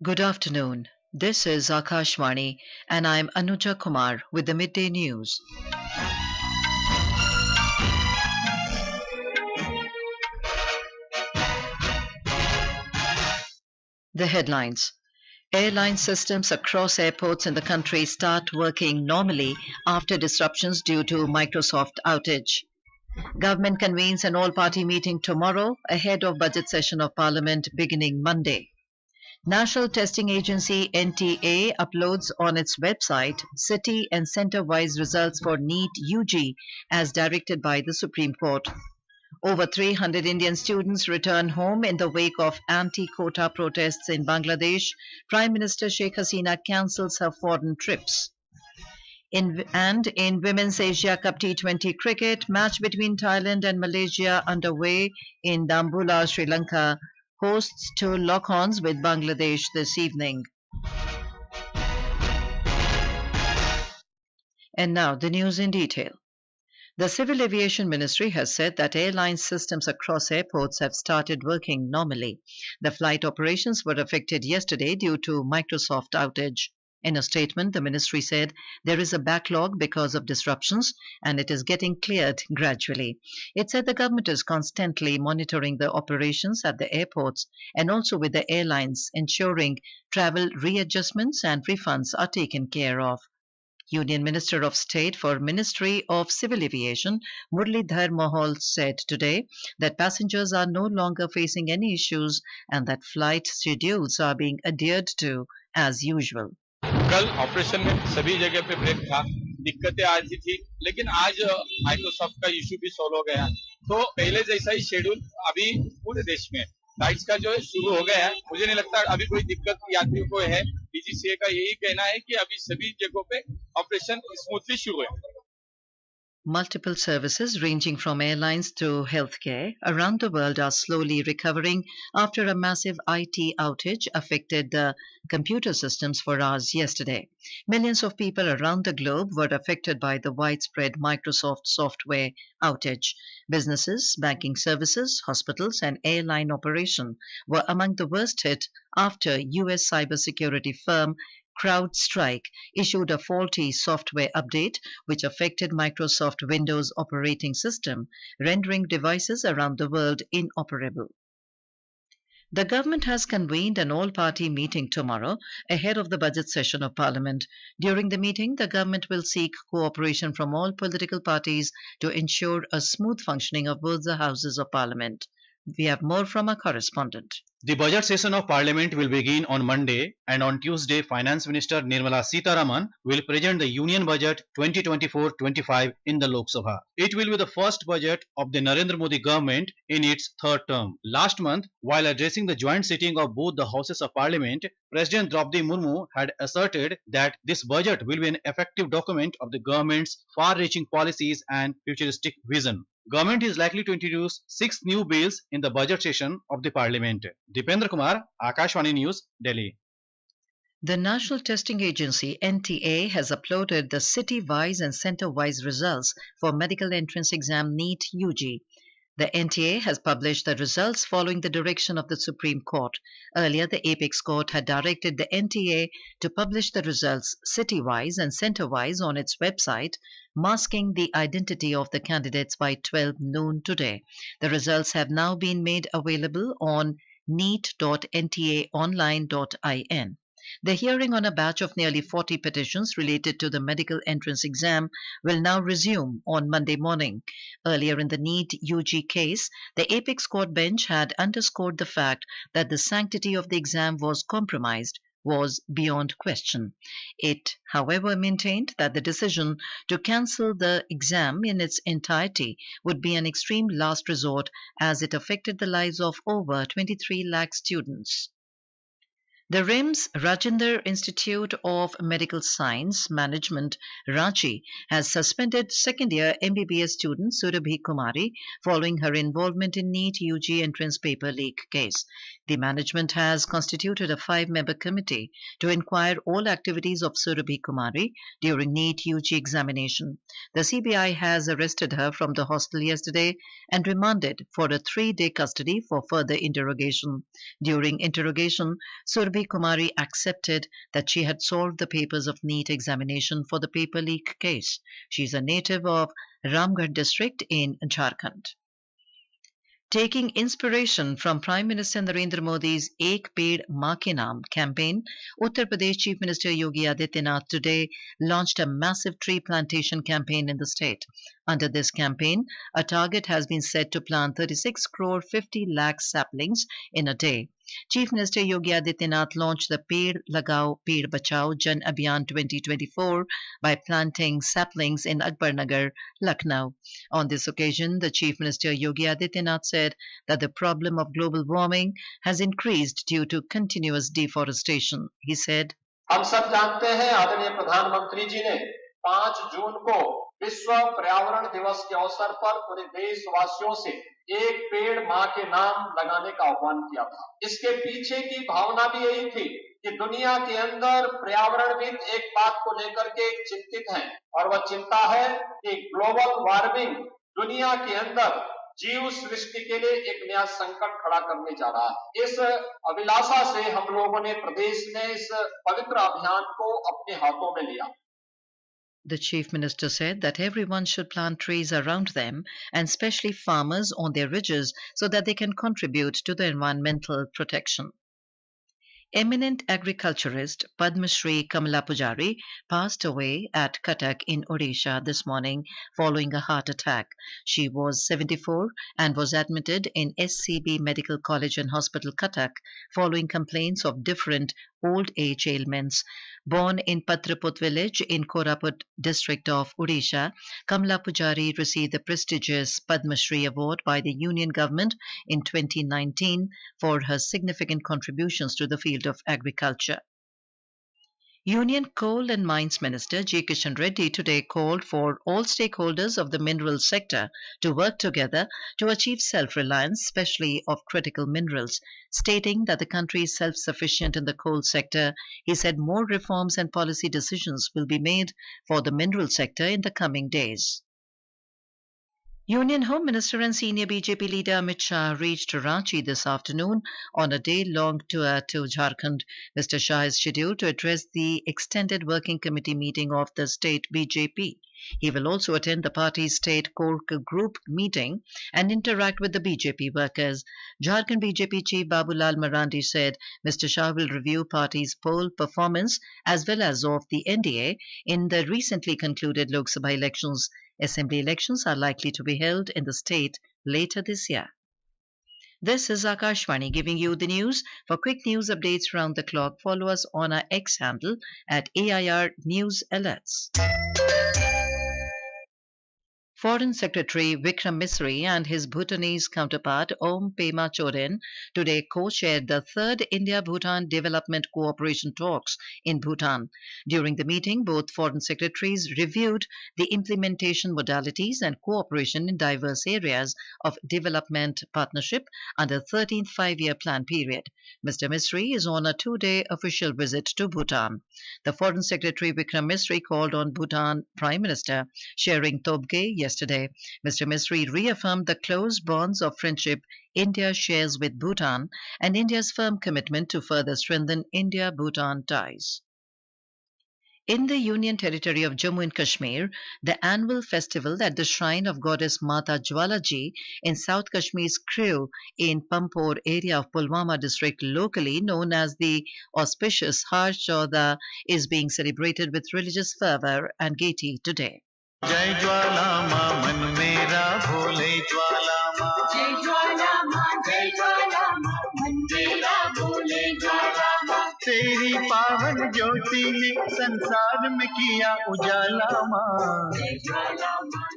Good afternoon. This is Akashvani and I'm Anuja Kumar with the Midday News. The headlines. Airline systems across airports in the country start working normally after disruptions due to Microsoft outage. Government convenes an all-party meeting tomorrow ahead of budget session of Parliament beginning Monday. National Testing Agency NTA uploads on its website city and centre-wise results for NEET UG as directed by the Supreme Court. Over 300 Indian students return home in the wake of anti-quota protests in Bangladesh. Prime Minister Sheikh Hasina cancels her foreign trips. In Women's Asia Cup T20 cricket, match between Thailand and Malaysia underway in Dambulla, Sri Lanka, hosts to lock horns with Bangladesh this evening. And now the news in detail. The Civil Aviation Ministry has said that airline systems across airports have started working normally. The flight operations were affected yesterday due to Microsoft outage. In a statement, the ministry said there is a backlog because of disruptions and it is getting cleared gradually. It said the government is constantly monitoring the operations at the airports and also with the airlines, ensuring travel readjustments and refunds are taken care of. Union Minister of State for Ministry of Civil Aviation, Muralidhar Mohol, said today that passengers are no longer facing any issues and that flight schedules are being adhered to as usual. कल operation में सभी जगह पे break था, दिक्कतें आ रही थी, लेकिन आज माइक्रोसॉफ्ट का इशू भी सॉल्व हो गया, तो पहले जैसा ही शेड्यूल अभी पूरे देश में फ्लाइट्स का जो है शुरू हो गया है। मुझे नहीं लगता अभी कोई दिक्कत यात्रियों को है। डीजीसीए का यही कहना है कि अभी सभी जगहों पे ऑपरेशन स्मूथली शुरू है। Multiple services ranging from airlines to healthcare around the world are slowly recovering after a massive IT outage affected the computer systems for hours yesterday. Millions of people around the globe were affected by the widespread Microsoft software outage. Businesses, banking services, hospitals, and airline operation were among the worst hit after US cybersecurity firm CrowdStrike issued a faulty software update which affected Microsoft Windows operating system, rendering devices around the world inoperable. The government has convened an all-party meeting tomorrow ahead of the budget session of Parliament. During the meeting, the government will seek cooperation from all political parties to ensure a smooth functioning of both the houses of Parliament. We have more from our correspondent. The budget session of Parliament will begin on Monday, and on Tuesday, Finance Minister Nirmala Sitharaman will present the Union Budget 2024-25 in the Lok Sabha. It will be the first budget of the Narendra Modi government in its third term. Last month, while addressing the joint sitting of both the houses of Parliament, President Draupadi Murmu had asserted that this budget will be an effective document of the government's far-reaching policies and futuristic vision. Government is likely to introduce 6 new bills in the budget session of the Parliament. Dipendra Kumar, Akashvani News, Delhi. The National Testing Agency NTA has uploaded the city-wise and centre-wise results for medical entrance exam NEET UG. The NTA has published the results following the direction of the Supreme Court. Earlier, the Apex Court had directed the NTA to publish the results city-wise and centre-wise on its website, masking the identity of the candidates by 12 noon today. The results have now been made available on neet.ntaonline.in. The hearing on a batch of nearly 40 petitions related to the medical entrance exam will now resume on Monday morning. Earlier in the NEET UG case, the Apex Court bench had underscored the fact that the sanctity of the exam was compromised was beyond question. It, however, maintained that the decision to cancel the exam in its entirety would be an extreme last resort as it affected the lives of over 23 lakh students. The RIMS Rajendra Institute of Medical Science Management, Ranchi, has suspended second-year MBBS student Surabhi Kumari following her involvement in NEET UG entrance paper leak case. The management has constituted a 5-member committee to inquire all activities of Surabhi Kumari during NEET UG examination. The CBI has arrested her from the hostel yesterday and remanded for a 3-day custody for further interrogation. During interrogation, Surabhi Ravi Kumari accepted that she had solved the papers of NEET examination for the paper leak case. She is a native of Ramgarh district in Jharkhand. Taking inspiration from Prime Minister Narendra Modi's Ek Ped Maa Ke Naam campaign, Uttar Pradesh Chief Minister Yogi Adityanath today launched a massive tree plantation campaign in the state. Under this campaign, a target has been set to plant 36 crore 50 lakh saplings in a day. Chief Minister Yogi Adityanath launched the Ped Lagao Ped Bachao Jan Abhiyan 2024 by planting saplings in Akbarnagar, Lucknow. On this occasion, the Chief Minister Yogi Adityanath said that the problem of global warming has increased due to continuous deforestation. He said, हम सब जानते हैं आदरणीय प्रधानमंत्री जी ने 5 जून को विश्व पर्यावरण दिवस के अवसर पर पूरे देशवासियों से एक पेड़ मां के नाम लगाने का आह्वान किया था। इसके पीछे की भावना भी यही थी कि दुनिया के अंदर पर्यावरणविद एक बात को लेकर के चिंतित हैं और वह चिंता है कि ग्लोबल वार्मिंग दुनिया के अंदर जीव सृष्टि के लिए एक नया संकट खड़ा करने जा रहा है। इस अभिलाषा से हम लोगों ने प्रदेश में इस पवित्र अभियान को अपने हाथों में लिया। The Chief Minister said that everyone should plant trees around them, and especially farmers on their ridges, so that they can contribute to the environmental protection. Eminent agriculturist Padma Shri Kamala Pujari passed away at Cuttack in Odisha this morning following a heart attack. She was 74 and was admitted in SCB Medical College and Hospital Cuttack following complaints of different old age ailments. Born in Patraput village in Koraput district of Odisha, Kamala Pujari received the prestigious Padma Shri award by the Union government in 2019 for her significant contributions to the field of agriculture. Union Coal and Mines Minister G. Kishan Reddy today called for all stakeholders of the mineral sector to work together to achieve self-reliance, especially of critical minerals. Stating that the country is self-sufficient in the coal sector, he said more reforms and policy decisions will be made for the mineral sector in the coming days. Union Home Minister and senior BJP leader Amit Shah reached Ranchi this afternoon on a day-long tour to Jharkhand. Mr. Shah is scheduled to address the extended working committee meeting of the state BJP. He will also attend the party's state core group meeting and interact with the BJP workers. Jharkhand BJP chief Babulal Marandi said Mr. Shah will review party's poll performance as well as of the NDA in the recently concluded Lok Sabha elections. Assembly elections are likely to be held in the state later this year. This is Akashvani giving you the news. For quick news updates round the clock, follow us on our X handle at AIR News Alerts. Foreign Secretary Vikram Misri and his Bhutanese counterpart Om Pema Chodin today co-chaired the third India-Bhutan Development Cooperation Talks in Bhutan. During the meeting, both foreign secretaries reviewed the implementation modalities and cooperation in diverse areas of development partnership under 13th five-year plan period. Mr. Misri is on a two-day official visit to Bhutan. The Foreign Secretary Vikram Misri called on Bhutan Prime Minister Shering Tobgay yesterday. Mr. Misri reaffirmed the close bonds of friendship India shares with Bhutan and India's firm commitment to further strengthen India-Bhutan ties. In the Union Territory of Jammu and Kashmir, the annual festival at the shrine of goddess Mata Jwalaji in South Kashmir's Crew in Pampore area of Pulwama district, locally known as the auspicious Har Chauda, is being celebrated with religious fervour and gaiety today. जय ज्वाला माँ मन मेरा भोले ज्वाला माँ जय ज्वाला माँ मन मेरा भोले ज्वाला माँ तेरी पावन ज्योति ने संसार में किया उजाला माँ जय ज्वाला माँ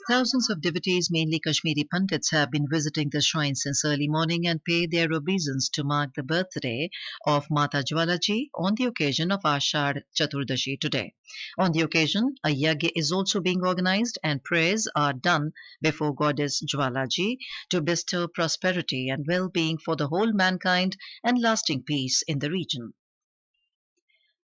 Thousands of devotees, mainly Kashmiri Pandits, have been visiting the shrine since early morning and paid their obeisance to mark the birthday of Mata Jwalaji on the occasion of Ashad Chaturdashi today. On the occasion, a yagya is also being organized and prayers are done before goddess Jwalaji to bestow prosperity and well-being for the whole mankind and lasting peace in the region.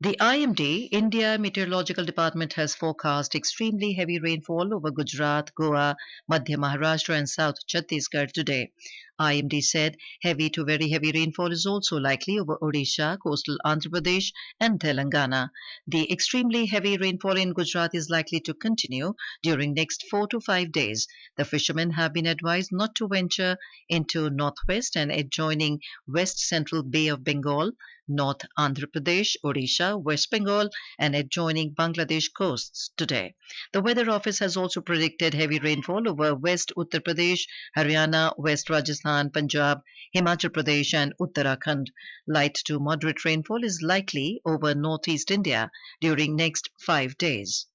The IMD, India Meteorological Department, has forecast extremely heavy rainfall over Gujarat, Goa, Madhya Maharashtra and South Chhattisgarh today. IMD said heavy to very heavy rainfall is also likely over Odisha, coastal Andhra Pradesh and Telangana. The extremely heavy rainfall in Gujarat is likely to continue during next 4 to 5 days. The fishermen have been advised not to venture into northwest and adjoining west central Bay of Bengal, North Andhra Pradesh, Odisha, West Bengal and adjoining Bangladesh coasts today. The Weather Office has also predicted heavy rainfall over West Uttar Pradesh, Haryana, West Rajasthan, Punjab, Himachal Pradesh and Uttarakhand. Light to moderate rainfall is likely over northeast India during next 5 days.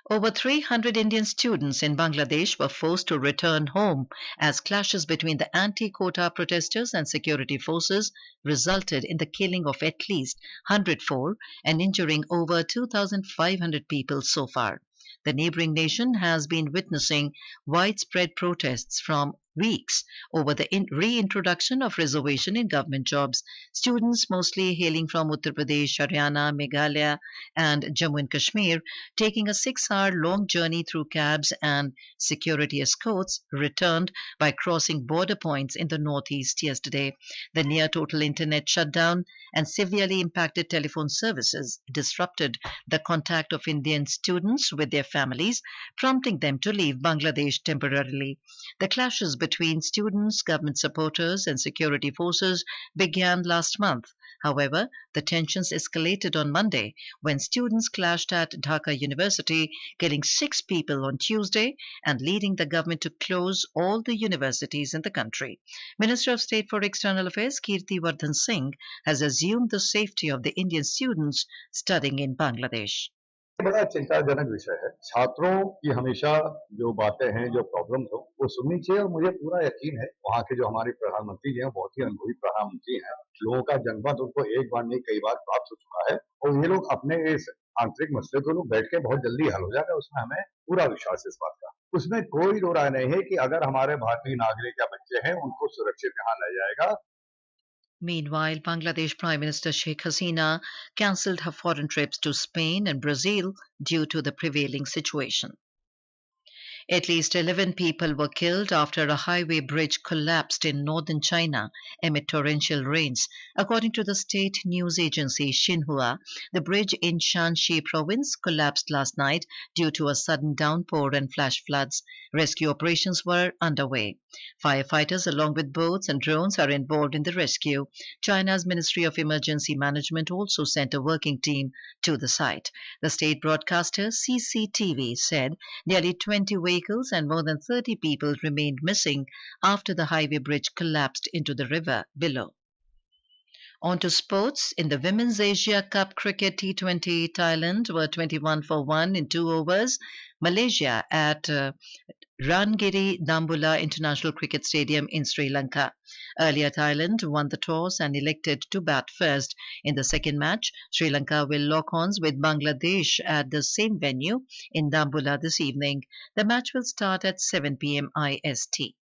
Over 300 Indian students in Bangladesh were forced to return home as clashes between the anti-quota protesters and security forces resulted in the killing of at least 104 and injuring over 2,500 people so far. The neighboring nation has been witnessing widespread protests from weeks over the reintroduction of reservation in government jobs. Students, mostly hailing from Uttar Pradesh, Haryana, Meghalaya and Jammu and Kashmir, taking a 6-hour long journey through cabs and security escorts, returned by crossing border points in the northeast yesterday. The near total internet shutdown and severely impacted telephone services disrupted the contact of Indian students with their families, prompting them to leave Bangladesh temporarily. The clashes between students, government supporters and security forces began last month. However, the tensions escalated on Monday when students clashed at Dhaka University, killing 6 people on Tuesday and leading the government to close all the universities in the country. Minister of State for External Affairs Kirti Vardhan Singh has assumed the safety of the Indian students studying in Bangladesh. बड़ा चिंताजनक विषय है। छात्रों की हमेशा जो बातें हैं, जो प्रॉब्लम्स हो, वो सुननी चाहिए और मुझे पूरा यकीन है वहाँ के जो हमारे प्रधानमंत्री जी हैं, बहुत ही अनुभवी प्रधानमंत्री हैं। लोगों का जनमत उनको एक बार नहीं कई बार प्राप्त हो चुका है और ये लोग अपने इस आंतरिक मसले को लोग बैठ के बहुत जल्दी हल हो जाएगा, उसमें हमें पूरा विश्वास है इस बात का। उसमें कोई दो राय नहीं है कि अगर हमारे भारतीय नागरिक या बच्चे हैं उनको सुरक्षित यहाँ लाया जाएगा। Meanwhile, Bangladesh Prime Minister Sheikh Hasina cancelled her foreign trips to Spain and Brazil due to the prevailing situation. At least 11 people were killed after a highway bridge collapsed in northern China amid torrential rains. According to the state news agency Xinhua, the bridge in Shanxi province collapsed last night due to a sudden downpour and flash floods. Rescue operations were underway. Firefighters along with boats and drones are involved in the rescue. China's Ministry of Emergency Management also sent a working team to the site. The state broadcaster CCTV said nearly 20 vehicles and more than 30 people remained missing after the highway bridge collapsed into the river below. On to sports. In the Women's Asia Cup Cricket T20, Thailand were 21 for 1 in 2 overs. Malaysia at Rangiri Dambulla International Cricket Stadium in Sri Lanka. Earlier, Thailand won the toss and elected to bat first. In the second match, Sri Lanka will lock horns with Bangladesh at the same venue in Dambulla this evening. The match will start at 7 p.m. IST.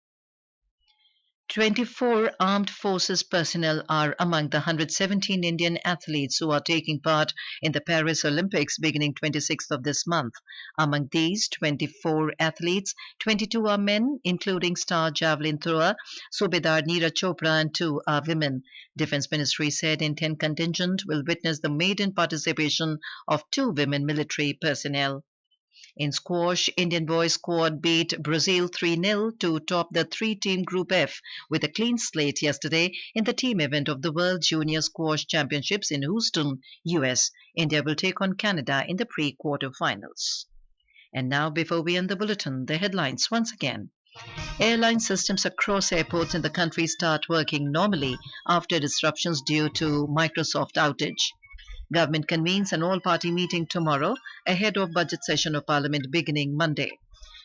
24 armed forces personnel are among the 117 Indian athletes who are taking part in the Paris Olympics beginning 26th of this month. Among these 24 athletes, 22 are men, including star javelin thrower Subedar Neeraj Chopra, and 2 are women. Defense Ministry said Indian contingent will witness the maiden participation of 2 women military personnel. In squash, Indian boys squad beat Brazil 3-0 to top the 3-team Group F with a clean slate yesterday in the team event of the World Junior Squash Championships in Houston, US. India will take on Canada in the pre-quarterfinals. And now, before we end the bulletin, the headlines once again. Airline systems across airports in the country start working normally after disruptions due to Microsoft outage. Government convenes an all-party meeting tomorrow ahead of budget session of Parliament beginning Monday.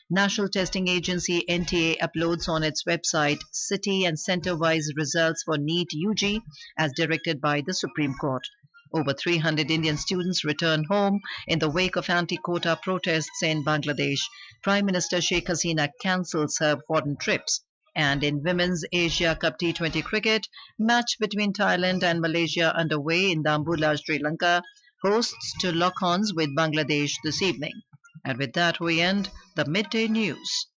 National Testing Agency NTA uploads on its website city and centre-wise results for NEET UG as directed by the Supreme Court. Over 300 Indian students return home in the wake of anti-quota protests in Bangladesh. Prime Minister Sheikh Hasina cancels her foreign trips. And in Women's Asia Cup T20 cricket, match between Thailand and Malaysia underway in Dambulla, Sri Lanka, hosts to lock horns with Bangladesh this evening. And with that, we end the midday news.